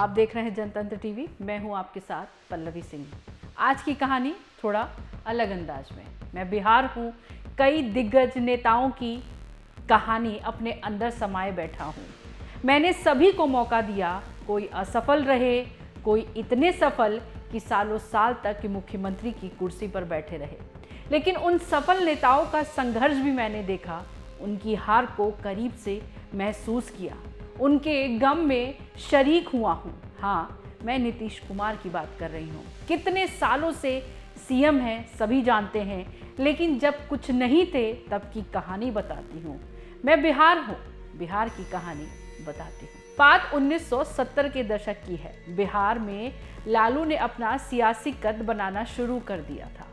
आप देख रहे हैं जनतंत्र टीवी। मैं हूं आपके साथ पल्लवी सिंह। आज की कहानी थोड़ा अलग अंदाज में। मैं बिहार हूं, कई दिग्गज नेताओं की कहानी अपने अंदर समाये बैठा हूं। मैंने सभी को मौका दिया, कोई असफल रहे, कोई इतने सफल कि सालों साल तक कि मुख्यमंत्री की कुर्सी पर बैठे रहे। लेकिन उन सफल नेताओं का संघर्ष भी मैंने देखा, उनकी हार को करीब से महसूस किया, उनके गम में शरीक हुआ हूँ। हाँ, मैं नीतीश कुमार की बात कर रही हूँ। कितने सालों से सीएम हैं, सभी जानते हैं, लेकिन जब कुछ नहीं थे तब की कहानी बताती हूँ। मैं बिहार हूँ, बिहार की कहानी बताती हूँ। बात 1970 के दशक की है। बिहार में लालू ने अपना सियासी कद बनाना शुरू कर दिया था।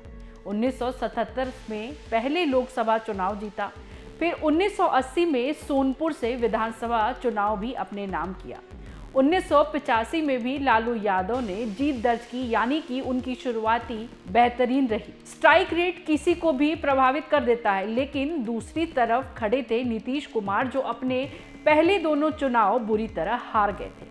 1977 में पहले लोकसभा चुनाव जीता, फिर 1980 में सोनपुर से विधानसभा चुनाव भी अपने नाम किया। 1985 में भी लालू यादव ने जीत दर्ज की, यानी कि उनकी शुरुआती बेहतरीन रही। स्ट्राइक रेट किसी को भी प्रभावित कर देता है, लेकिन दूसरी तरफ खड़े थे नीतीश कुमार, जो अपने पहले दोनों चुनाव बुरी तरह हार गए थे।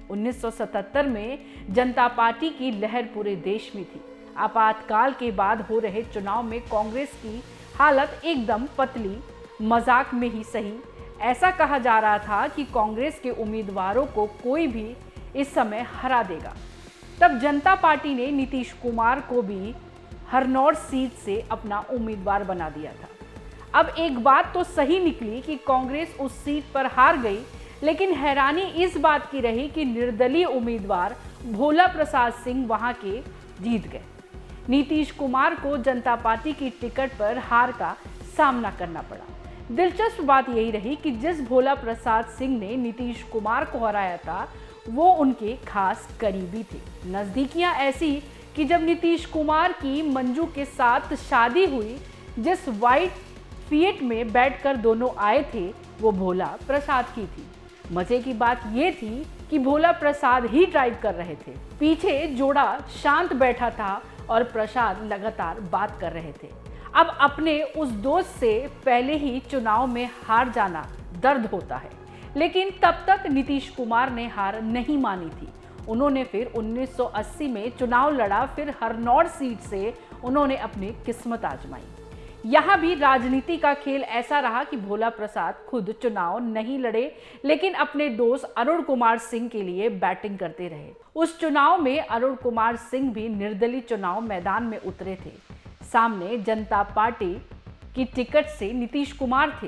1977 में जनता पार्टी की लहर पूरे देश में थी। आपातकाल के बाद हो रहे चुनाव में कांग्रेस की हालत एकदम पतली, मजाक में ही सही। ऐसा कहा जा रहा था कि कांग्रेस के उम्मीदवारों को कोई भी इस समय हरा देगा। तब जनता पार्टी ने नीतीश कुमार को भी हरनौर सीट से अपना उम्मीदवार बना दिया था। अब एक बात तो सही निकली कि कांग्रेस उस सीट पर हार गई, लेकिन हैरानी इस बात की रही कि निर्दलीय उम्मीदवार भोला प्रसाद सिंह वहां के जीत गए। नीतीश कुमार को जनता पार्टी की टिकट पर हार का सामना करना पड़ा। दिलचस्प बात यही रही कि जिस भोला प्रसाद सिंह ने नीतीश कुमार को हराया था, वो उनके खास करीबी थे। नजदीकियां ऐसी कि जब नीतीश कुमार की मंजू के साथ शादी हुई, जिस व्हाइट फिएट में बैठकर दोनों आए थे, वो भोला प्रसाद की थी। मजे की बात ये थी कि भोला प्रसाद ही ड्राइव कर रहे थे। पीछे जोड़ा शांत बैठा था और प्रसाद लगातार बात कर रहे थे। अब अपने उस दोस्त से पहले ही चुनाव में हार जाना दर्द होता है, लेकिन तब तक नीतीश कुमार ने हार नहीं मानी थी। उन्होंने फिर 1980 में चुनाव लड़ा, फिर हरनौर सीट से उन्होंने अपनी किस्मत आजमाई। यहाँ भी राजनीति का खेल ऐसा रहा कि भोला प्रसाद खुद चुनाव नहीं लड़े, लेकिन अपने दोस्त अरुण कुमार सिंह के लिए बैटिंग करते रहे। उस चुनाव में अरुण कुमार सिंह भी निर्दलीय चुनाव मैदान में उतरे थे। सामने जनता पार्टी की टिकट से नीतीश कुमार थे।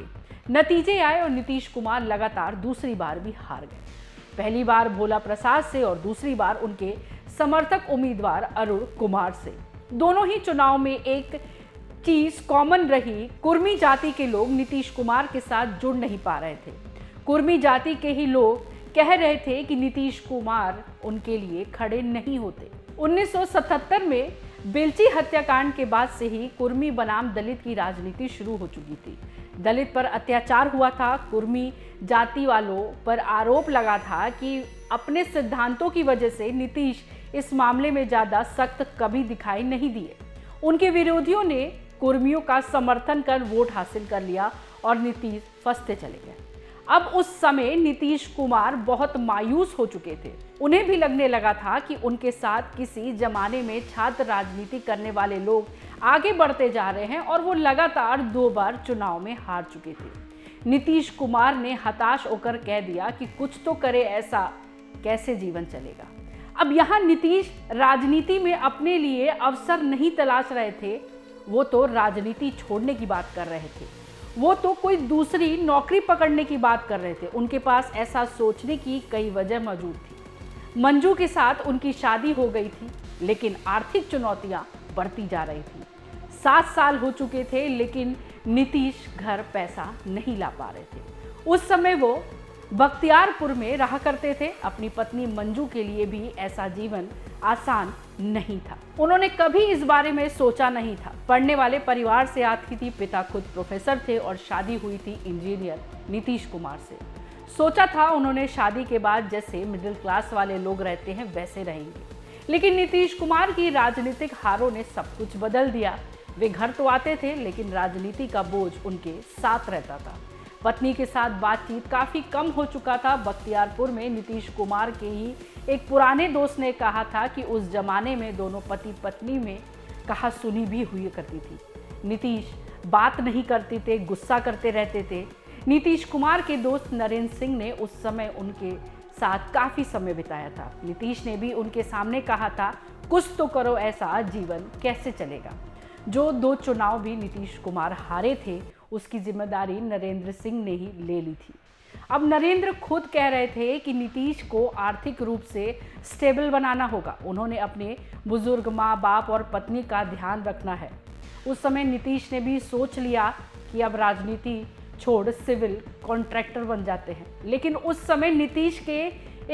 नतीजे आए और नीतीश कुमार लगातार दूसरी बार भी हार गए। पहली बार भोला प्रसाद से और दूसरी बार उनके समर्थक उम्मीदवार अरुण कुमार से। दोनों ही चुनाव में एक चीज कॉमन रही, कुर्मी जाति के लोग नीतीश कुमार के साथ जुड़ नहीं पा रहे थे। कुर्मी जाति के ही लोग कह रहे थे कि नीतीश कुमार उनके लिए खड़े नहीं होते। 1977 में बेलची हत्याकांड के बाद से ही कुर्मी बनाम दलित की राजनीति शुरू हो चुकी थी। दलित पर अत्याचार हुआ था। कुर्मी जाति वालों पर आरोप लगा था कि अपने सिद्धांतों की वजह से नीतीश इस मामले में ज्यादा सख्त कभी दिखाई नहीं दिए। उनके विरोधियों ने कुर्मियों का समर्थन कर वोट हासिल कर लिया और नीतीश फंसते चले गए। अब उस समय नीतीश कुमार बहुत मायूस हो चुके थे। उन्हें भी लगने लगा था कि उनके साथ किसी जमाने में छात्र राजनीति करने वाले लोग आगे बढ़ते जा रहे हैं और वो लगातार 2 बार चुनाव में हार चुके थे। नीतीश कुमार ने हताश होकर कह दिया कि कुछ तो करे, ऐसा कैसे जीवन चलेगा। अब यहाँ नीतीश राजनीति में अपने लिए अवसर नहीं तलाश रहे थे, वो तो राजनीति छोड़ने की बात कर रहे थे। वो तो कोई दूसरी नौकरी पकड़ने की बात कर रहे थे। उनके पास ऐसा सोचने की कई वजह मौजूद थी। मंजू के साथ उनकी शादी हो गई थी, लेकिन आर्थिक चुनौतियां बढ़ती जा रही थी। 7 साल हो चुके थे, लेकिन नीतीश घर पैसा नहीं ला पा रहे थे। उस समय वो बख्तियारपुर में रहा करते थे। अपनी पत्नी मंजू के लिए भी ऐसा जीवन आसान नहीं था। उन्होंने कभी इस बारे में सोचा नहीं था। पढ़ने वाले परिवार से आती थी, पिता खुद प्रोफेसर थे और शादी हुई थी इंजीनियर नीतीश कुमार से। सोचा था उन्होंने शादी के बाद जैसे मिडिल क्लास वाले लोग रहते हैं वैसे रहेंगे, लेकिन नीतीश कुमार की राजनीतिक हारों ने सब कुछ बदल दिया। वे घर तो आते थे, लेकिन राजनीति का बोझ उनके साथ रहता था। पत्नी के साथ बातचीत काफ़ी कम हो चुका था। बख्तियारपुर में नीतीश कुमार के ही एक पुराने दोस्त ने कहा था कि उस जमाने में दोनों पति पत्नी में कहा सुनी भी हुई करती थी। नीतीश बात नहीं करते थे, गुस्सा करते रहते थे। नीतीश कुमार के दोस्त नरेंद्र सिंह ने उस समय उनके साथ काफ़ी समय बिताया था। नीतीश ने भी उनके सामने कहा था, कुछ तो करो, ऐसा जीवन कैसे चलेगा। जो 2 चुनाव भी नीतीश कुमार हारे थे, उसकी जिम्मेदारी नरेंद्र सिंह ने ही ले ली थी। अब नरेंद्र खुद कह रहे थे कि नीतीश को आर्थिक रूप से स्टेबल बनाना होगा। उन्होंने अपने बुजुर्ग माँ बाप और पत्नी का ध्यान रखना है। उस समय नीतीश ने भी सोच लिया कि अब राजनीति छोड़ सिविल कॉन्ट्रैक्टर बन जाते हैं। लेकिन उस समय नीतीश के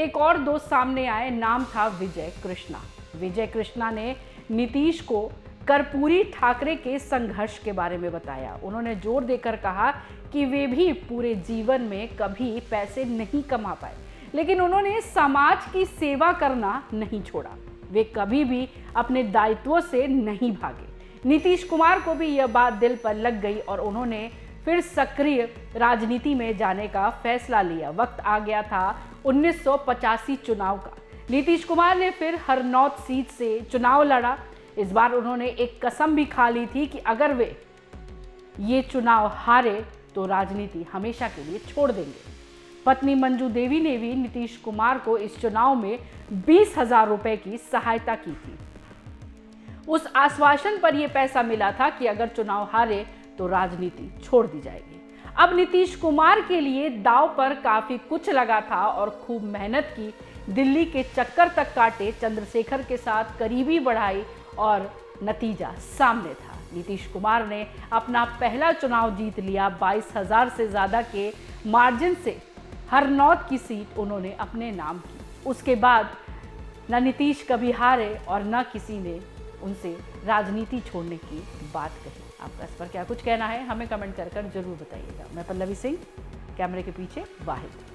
एक और दोस्त सामने आए, नाम था विजय कृष्णा। विजय कृष्णा ने नीतीश को कर्पूरी ठाकरे के संघर्ष के बारे में बताया। उन्होंने जोर देकर कहा कि वे भी पूरे जीवन में कभी पैसे नहीं कमा पाए, लेकिन उन्होंने समाज की सेवा करना नहीं छोड़ा। वे कभी भी अपने दायित्वों से नहीं भागे। नीतीश कुमार को भी यह बात दिल पर लग गई और उन्होंने फिर सक्रिय राजनीति में जाने का फैसला लिया। वक्त आ गया था 1985 चुनाव का। नीतीश कुमार ने फिर हरनौत सीट से चुनाव लड़ा। इस बार उन्होंने एक कसम भी खा ली थी कि अगर वे ये चुनाव हारे तो राजनीति हमेशा के लिए छोड़ देंगे। पत्नी मंजू देवी ने भी नीतीश कुमार को इस चुनाव में 20,000 रुपए की सहायता की थी। उस आश्वासन पर यह पैसा मिला था कि अगर चुनाव हारे तो राजनीति छोड़ दी जाएगी। अब नीतीश कुमार के लिए दांव पर काफी कुछ लगा था और खूब मेहनत की। दिल्ली के चक्कर तक काटे, चंद्रशेखर के साथ करीबी बढ़ाई और नतीजा सामने था। नीतीश कुमार ने अपना पहला चुनाव जीत लिया। 22,000 से ज़्यादा के मार्जिन से हरनौत की सीट उन्होंने अपने नाम की। उसके बाद न नीतीश कभी हारे और न किसी ने उनसे राजनीति छोड़ने की बात कही। आपका इस पर क्या कुछ कहना है, हमें कमेंट कर जरूर बताइएगा। मैं पल्लवी सिंह, कैमरे के पीछे वाहिद।